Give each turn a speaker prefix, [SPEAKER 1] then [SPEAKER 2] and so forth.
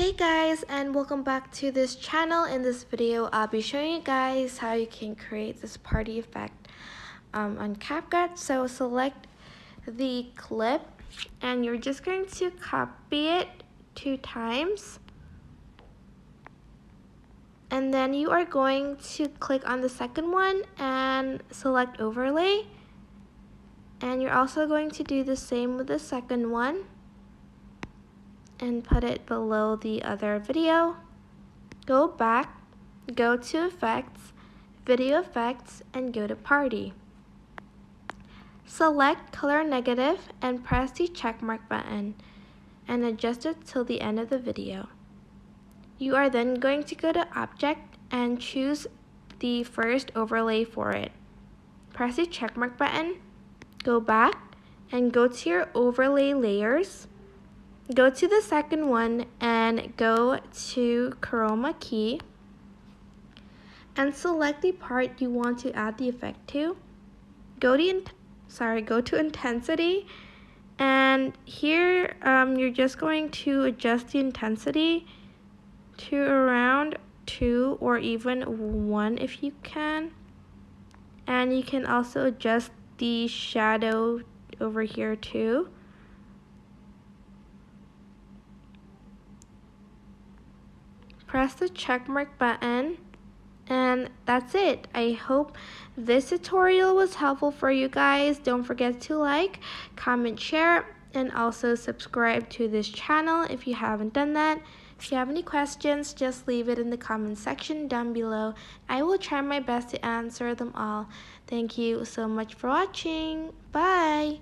[SPEAKER 1] Hey guys, and welcome back to this channel. In this video I'll be showing you guys how you can create this party effect on CapCut. So select the clip and you're just going to copy it 2 times, and then you are going to click on the second one and select overlay, and you're also going to do the same with the second one and put it below the other video. Go back, go to effects, video effects, and go to party. Select color negative and press the checkmark button and adjust it till the end of the video. You are then going to go to object and choose the first overlay for it. Press the checkmark button, go back and go to your overlay layers. Go to the second one and go to chroma key and select the part you want to add the effect to. Go to intensity, and here you're just going to adjust the intensity to around 2 or even 1 if you can. And you can also adjust the shadow over here too. Press the checkmark button, and that's it. I hope this tutorial was helpful for you guys. Don't forget to like, comment, share, and also subscribe to this channel if you haven't done that. If you have any questions, just leave it in the comment section down below. I will try my best to answer them all. Thank you so much for watching. Bye!